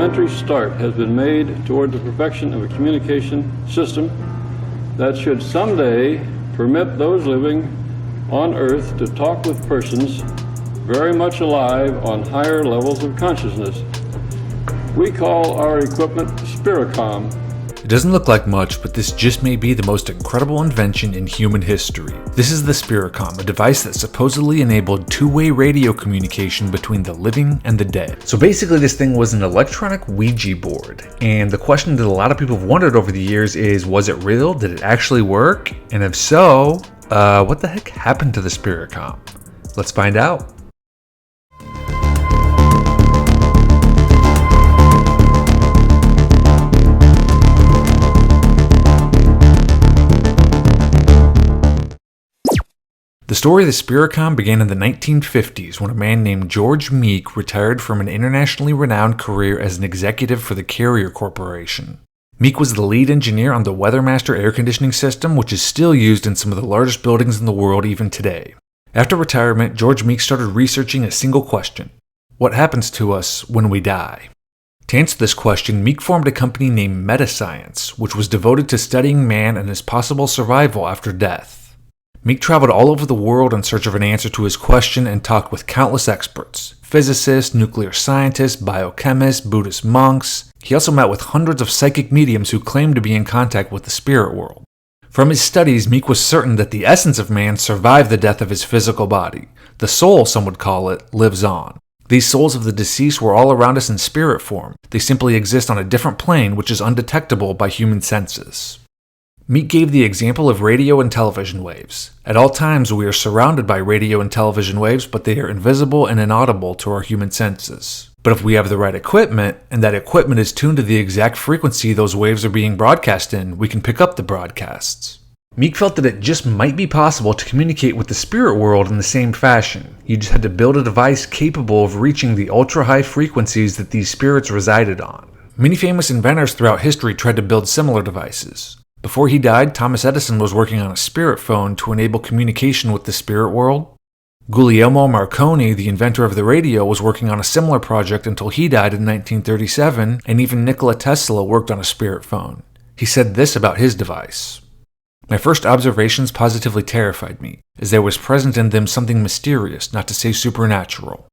rudimentary start has been made toward the perfection of a communication system that should someday permit those living on Earth to talk with persons very much alive on higher levels of consciousness. We call our equipment Spiricom. It doesn't look like much, but this just may be the most incredible invention in human history. This is the Spiricom, a device that supposedly enabled two-way radio communication between the living and the dead. So basically this thing was an electronic Ouija board, and the question that a lot of people have wondered over the years is, was it real? Did it actually work? And if so, what the heck happened to the Spiricom? Let's find out. The story of the Spiricom began in the 1950s when a man named George Meek retired from an internationally renowned career as an executive for the Carrier Corporation. Meek was the lead engineer on the Weathermaster air conditioning system, which is still used in some of the largest buildings in the world even today. After retirement, George Meek started researching a single question: what happens to us when we die? To answer this question, Meek formed a company named Metascience, which was devoted to studying man and his possible survival after death. Meek traveled all over the world in search of an answer to his question and talked with countless experts: physicists, nuclear scientists, biochemists, Buddhist monks. He also met with hundreds of psychic mediums who claimed to be in contact with the spirit world. From his studies, Meek was certain that the essence of man survived the death of his physical body. The soul, some would call it, lives on. These souls of the deceased were all around us in spirit form. They simply exist on a different plane which is undetectable by human senses. Meek gave the example of radio and television waves. At all times we are surrounded by radio and television waves, but they are invisible and inaudible to our human senses. But if we have the right equipment, and that equipment is tuned to the exact frequency those waves are being broadcast in, we can pick up the broadcasts. Meek felt that it just might be possible to communicate with the spirit world in the same fashion. You just had to build a device capable of reaching the ultra-high frequencies that these spirits resided on. Many famous inventors throughout history tried to build similar devices. Before he died, Thomas Edison was working on a spirit phone to enable communication with the spirit world. Guglielmo Marconi, the inventor of the radio, was working on a similar project until he died in 1937, and even Nikola Tesla worked on a spirit phone. He said this about his device: "My first observations positively terrified me, as there was present in them something mysterious, not to say supernatural.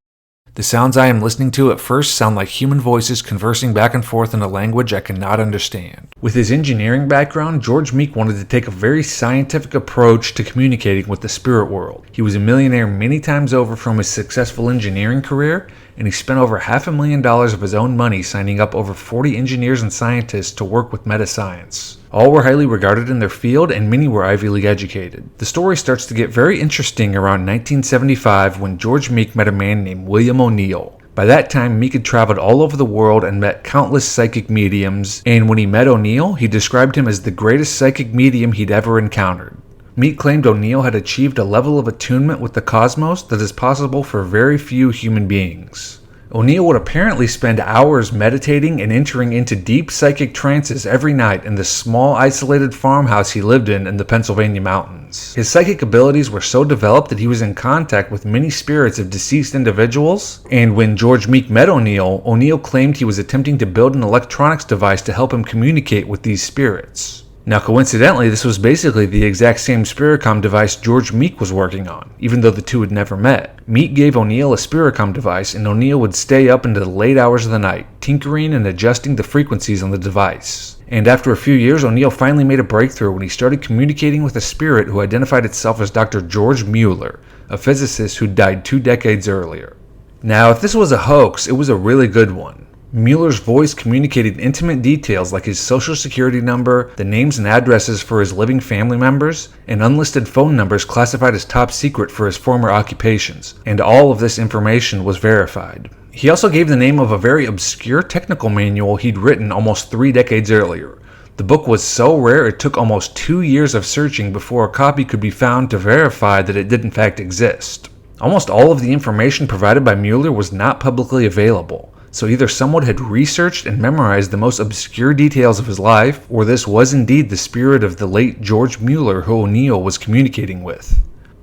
The sounds I am listening to at first sound like human voices conversing back and forth in a language I cannot understand." With his engineering background, George Meek wanted to take a very scientific approach to communicating with the spirit world. He was a millionaire many times over from his successful engineering career, and he spent over $500,000 of his own money signing up over 40 engineers and scientists to work with Metascience. All were highly regarded in their field, and many were Ivy League educated. The story starts to get very interesting around 1975 when George Meek met a man named William O'Neill. By that time, Meek had traveled all over the world and met countless psychic mediums, and when he met O'Neill, he described him as the greatest psychic medium he'd ever encountered. Meek claimed O'Neill had achieved a level of attunement with the cosmos that is possible for very few human beings. O'Neill would apparently spend hours meditating and entering into deep psychic trances every night in the small isolated farmhouse he lived in the Pennsylvania mountains. His psychic abilities were so developed that he was in contact with many spirits of deceased individuals, and when George Meek met O'Neill, O'Neill claimed he was attempting to build an electronics device to help him communicate with these spirits. Now coincidentally, this was basically the exact same Spiricom device George Meek was working on, even though the two had never met. Meek gave O'Neill a Spiricom device, and O'Neill would stay up into the late hours of the night, tinkering and adjusting the frequencies on the device. And after a few years, O'Neill finally made a breakthrough when he started communicating with a spirit who identified itself as Dr. George Mueller, a physicist who died 2 decades earlier. Now, if this was a hoax, it was a really good one. Mueller's voice communicated intimate details like his social security number, the names and addresses for his living family members, and unlisted phone numbers classified as top secret for his former occupations, and all of this information was verified. He also gave the name of a very obscure technical manual he'd written almost 3 decades earlier. The book was so rare it took almost 2 years of searching before a copy could be found to verify that it did in fact exist. Almost all of the information provided by Mueller was not publicly available. So either someone had researched and memorized the most obscure details of his life, or this was indeed the spirit of the late George Mueller who O'Neill was communicating with.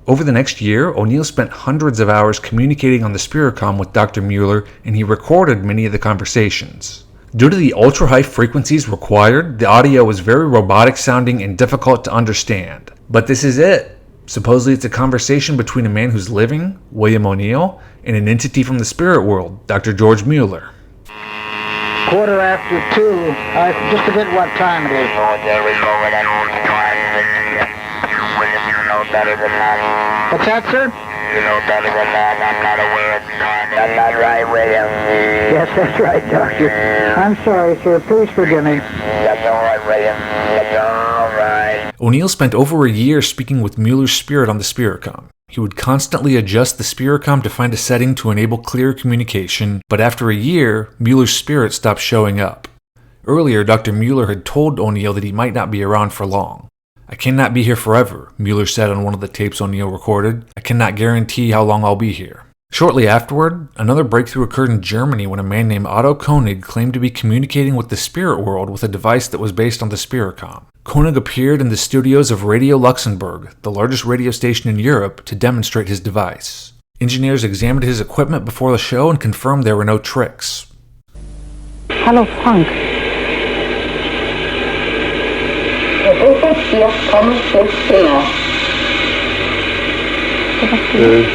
Over the next year, O'Neill spent hundreds of hours communicating on the Spiricom with Dr. Mueller, and he recorded many of the conversations. Due to the ultra-high frequencies required, the audio was very robotic sounding and difficult to understand. But this is it. Supposedly it's a conversation between a man who's living, William O'Neill, and an entity from the spirit world, Dr. George Mueller. 2:15. Just a bit what time it is. What's that, sir? You know better than that. I'm not aware of time. That's not right, William. Yes, that's right, Doctor. I'm sorry, sir. Please forgive me. That's all right, William. That's all right. O'Neill spent over a year speaking with Mueller's spirit on the Spiricom. He would constantly adjust the Spiricom to find a setting to enable clear communication, but after a year, Mueller's spirit stopped showing up. Earlier, Dr. Mueller had told O'Neill that he might not be around for long. "I cannot be here forever," Mueller said on one of the tapes O'Neill recorded. "I cannot guarantee how long I'll be here." Shortly afterward, another breakthrough occurred in Germany when a man named Otto Koenig claimed to be communicating with the spirit world with a device that was based on the Spiricom. Koenig appeared in the studios of Radio Luxembourg, the largest radio station in Europe, to demonstrate his device. Engineers examined his equipment before the show and confirmed there were no tricks. Hello, Frank.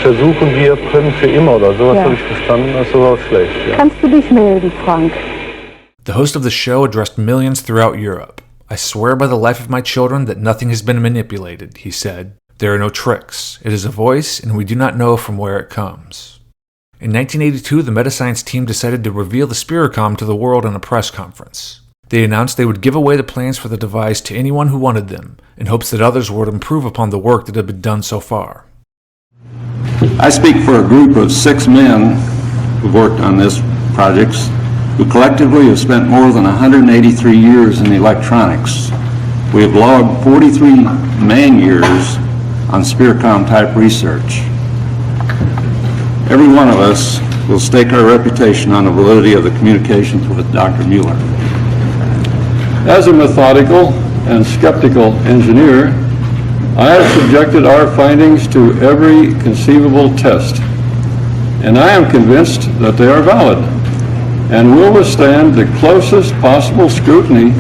Versuchen wir können für immer oder sowas Ja. habe ich verstanden, das war schlecht. Ja. Kannst du dich melden, Frank? The host of the show addressed millions throughout Europe. "I swear by the life of my children that nothing has been manipulated," he said. "There are no tricks. It is a voice, and we do not know from where it comes." In 1982, the Metascience team decided to reveal the Spiricom to the world in a press conference. They announced they would give away the plans for the device to anyone who wanted them, in hopes that others would improve upon the work that had been done so far. I speak for a group of 6 men who've worked on this projects, who collectively have spent more than 183 years in electronics. We have logged 43 man-years on Spiricom-type research. Every one of us will stake our reputation on the validity of the communications with Dr. Mueller. As a methodical and skeptical engineer, I have subjected our findings to every conceivable test, and I am convinced that they are valid and will withstand the closest possible scrutiny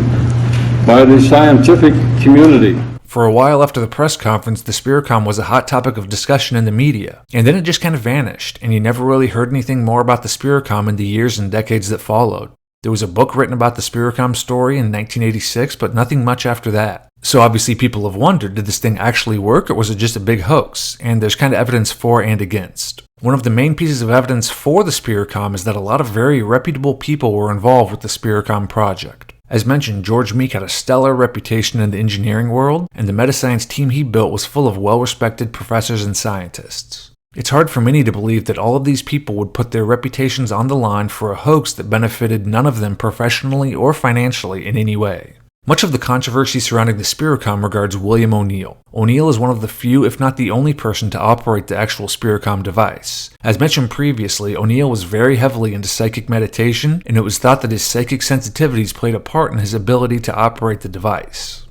by the scientific community. For a while after the press conference, the Spiricom was a hot topic of discussion in the media, and then it just kind of vanished, and you never really heard anything more about the Spiricom in the years and decades that followed. There was a book written about the Spiricom story in 1986, but nothing much after that. So obviously people have wondered, did this thing actually work, or was it just a big hoax? And there's kind of evidence for and against. One of the main pieces of evidence for the Spiricom is that a lot of very reputable people were involved with the Spiricom project. As mentioned, George Meek had a stellar reputation in the engineering world, and the Metascience team he built was full of well-respected professors and scientists. It's hard for many to believe that all of these people would put their reputations on the line for a hoax that benefited none of them professionally or financially in any way. Much of the controversy surrounding the Spiricom regards William O'Neill. O'Neill is one of the few, if not the only person to operate the actual Spiricom device. As mentioned previously, O'Neill was very heavily into psychic meditation, and it was thought that his psychic sensitivities played a part in his ability to operate the device.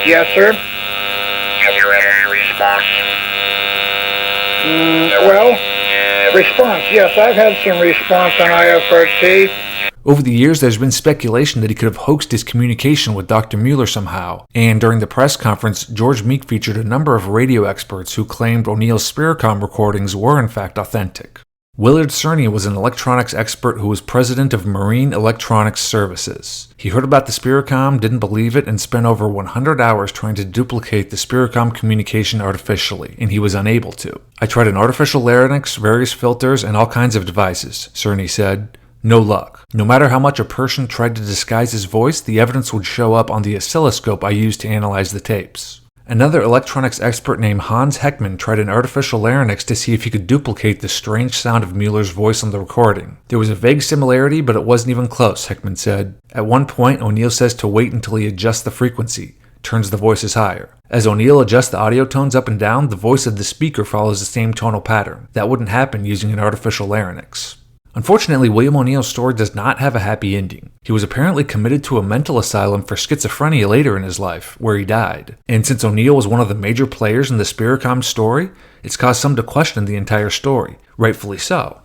Yes, sir. Have you had any response? Response. Yes, I've had some response on IFRT. Over the years, there's been speculation that he could have hoaxed his communication with Dr. Mueller somehow, and during the press conference, George Meek featured a number of radio experts who claimed O'Neill's Spiricom recordings were in fact authentic. Willard Cerny was an electronics expert who was president of Marine Electronics Services. He heard about the Spiricom, didn't believe it, and spent over 100 hours trying to duplicate the Spiricom communication artificially, and he was unable to. "I tried an artificial larynx, various filters, and all kinds of devices," Cerny said. "No luck. No matter how much a person tried to disguise his voice, the evidence would show up on the oscilloscope I used to analyze the tapes." Another electronics expert named Hans Heckman tried an artificial larynx to see if he could duplicate the strange sound of Mueller's voice on the recording. "There was a vague similarity, but it wasn't even close," Heckman said. At one point, O'Neill says to wait until he adjusts the frequency, turns the voices higher. As O'Neill adjusts the audio tones up and down, the voice of the speaker follows the same tonal pattern. That wouldn't happen using an artificial larynx. Unfortunately, William O'Neill's story does not have a happy ending. He was apparently committed to a mental asylum for schizophrenia later in his life, where he died. And since O'Neill was one of the major players in the Spiricom story, it's caused some to question the entire story, rightfully so.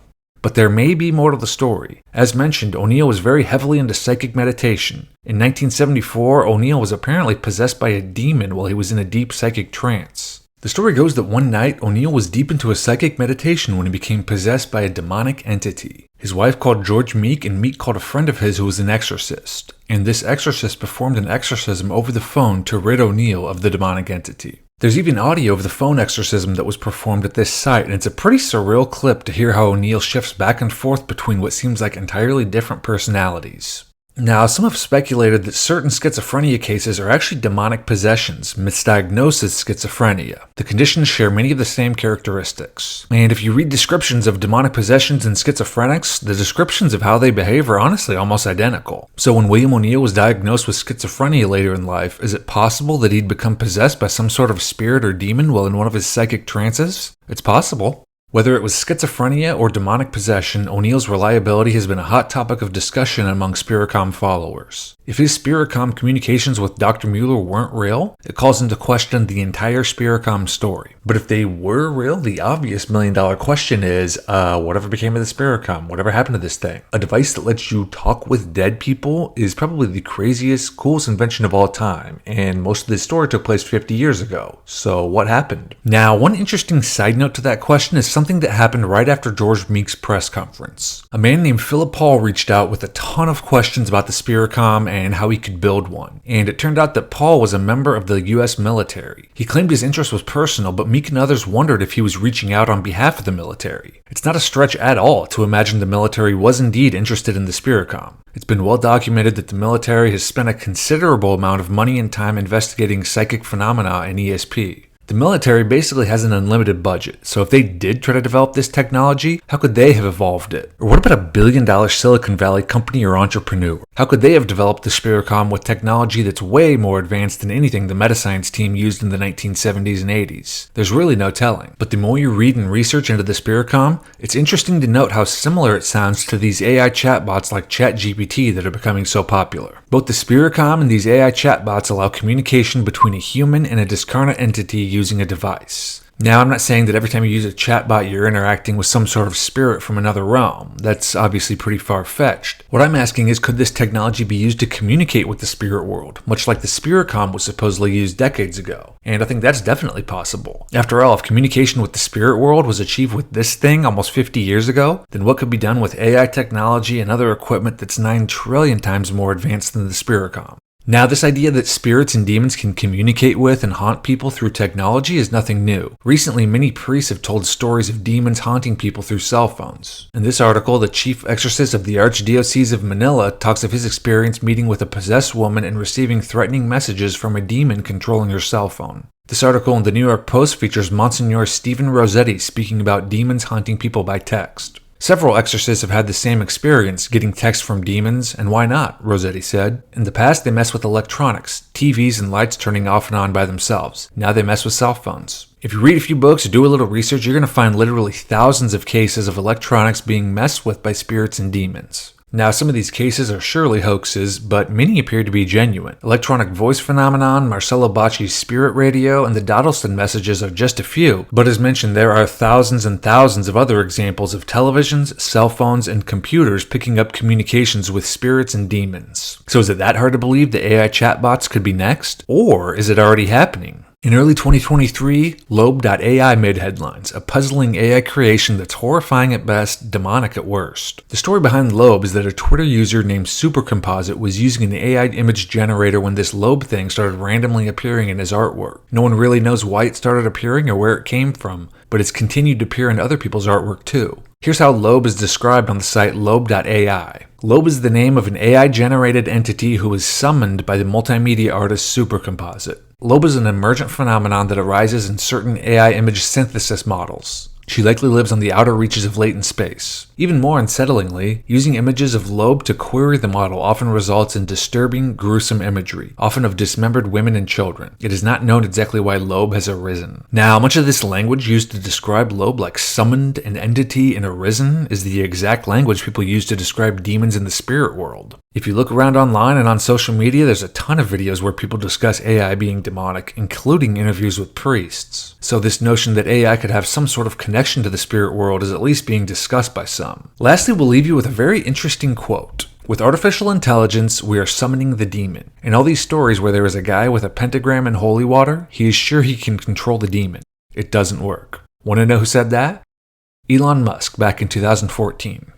But there may be more to the story. As mentioned, O'Neill was very heavily into psychic meditation. In 1974, O'Neill was apparently possessed by a demon while he was in a deep psychic trance. The story goes that one night, O'Neill was deep into a psychic meditation when he became possessed by a demonic entity. His wife called George Meek, and Meek called a friend of his who was an exorcist. And this exorcist performed an exorcism over the phone to rid O'Neill of the demonic entity. There's even audio of the phone exorcism that was performed at this site, and it's a pretty surreal clip to hear how O'Neill shifts back and forth between what seems like entirely different personalities. Now, some have speculated that certain schizophrenia cases are actually demonic possessions, misdiagnosed as schizophrenia. The conditions share many of the same characteristics. And if you read descriptions of demonic possessions in schizophrenics, the descriptions of how they behave are honestly almost identical. So when William O'Neill was diagnosed with schizophrenia later in life, is it possible that he'd become possessed by some sort of spirit or demon while in one of his psychic trances? It's possible. Whether it was schizophrenia or demonic possession, O'Neill's reliability has been a hot topic of discussion among Spiricom followers. If his Spiricom communications with Dr. Mueller weren't real, it calls into question the entire Spiricom story. But if they were real, the obvious million-dollar question is, whatever became of the Spiricom? Whatever happened to this thing? A device that lets you talk with dead people is probably the craziest, coolest invention of all time, and most of this story took place 50 years ago. So what happened? Now, one interesting side note to that question is something that happened right after George Meek's press conference. A man named Philip Paul reached out with a ton of questions about the Spiricom and how he could build one. And it turned out that Paul was a member of the US military. He claimed his interest was personal, but Meek and others wondered if he was reaching out on behalf of the military. It's not a stretch at all to imagine the military was indeed interested in the Spiricom. It's been well documented that the military has spent a considerable amount of money and time investigating psychic phenomena and ESP. The military basically has an unlimited budget, so if they did try to develop this technology, how could they have evolved it? Or what about a billion-dollar Silicon Valley company or entrepreneur? How could they have developed the Spiricom with technology that's way more advanced than anything the Metascience team used in the 1970s and 80s? There's really no telling. But the more you read and research into the Spiricom, it's interesting to note how similar it sounds to these AI chatbots like Chat GPT that are becoming so popular. Both the Spiricom and these AI chatbots allow communication between a human and a discarnate entity using a device. Now, I'm not saying that every time you use a chatbot you're interacting with some sort of spirit from another realm. That's obviously pretty far-fetched. What I'm asking is, could this technology be used to communicate with the spirit world, much like the Spiricom was supposedly used decades ago? And I think that's definitely possible. After all, if communication with the spirit world was achieved with this thing almost 50 years ago, then what could be done with AI technology and other equipment that's 9 trillion times more advanced than the Spiricom? Now, this idea that spirits and demons can communicate with and haunt people through technology is nothing new. Recently, many priests have told stories of demons haunting people through cell phones. In this article, the chief exorcist of the Archdiocese of Manila talks of his experience meeting with a possessed woman and receiving threatening messages from a demon controlling her cell phone. This article in the New York Post features Monsignor Stephen Rossetti speaking about demons haunting people by text. Several exorcists have had the same experience, getting texts from demons, and why not, Rossetti said. In the past, they messed with electronics, TVs and lights turning off and on by themselves. Now they mess with cell phones. If you read a few books or do a little research, you're going to find literally thousands of cases of electronics being messed with by spirits and demons. Now, some of these cases are surely hoaxes, but many appear to be genuine. Electronic voice phenomenon, Marcello Bacci's spirit radio, and the Dodelston messages are just a few, but as mentioned, there are thousands and thousands of other examples of televisions, cell phones, and computers picking up communications with spirits and demons. So is it that hard to believe that AI chatbots could be next? Or is it already happening? In early 2023, Lobe.ai made headlines, a puzzling AI creation that's horrifying at best, demonic at worst. The story behind Lobe is that a Twitter user named Supercomposite was using an AI image generator when this Lobe thing started randomly appearing in his artwork. No one really knows why it started appearing or where it came from, but it's continued to appear in other people's artwork too. Here's how Lobe is described on the site Lobe.ai. Lobe is the name of an AI-generated entity who was summoned by the multimedia artist Supercomposite. Lobe is an emergent phenomenon that arises in certain AI image synthesis models. She likely lives on the outer reaches of latent space. Even more unsettlingly, using images of Lobe to query the model often results in disturbing, gruesome imagery, often of dismembered women and children. It is not known exactly why Lobe has arisen. Now, much of this language used to describe Lobe like summoned, an entity, and arisen is the exact language people use to describe demons in the spirit world. If you look around online and on social media, there's a ton of videos where people discuss AI being demonic, including interviews with priests. So this notion that AI could have some sort of connection connection to the spirit world is at least being discussed by some. Lastly, we'll leave you with a very interesting quote. With artificial intelligence, we are summoning the demon. In all these stories where there is a guy with a pentagram and holy water, he is sure he can control the demon. It doesn't work. Want to know who said that? Elon Musk back in 2014.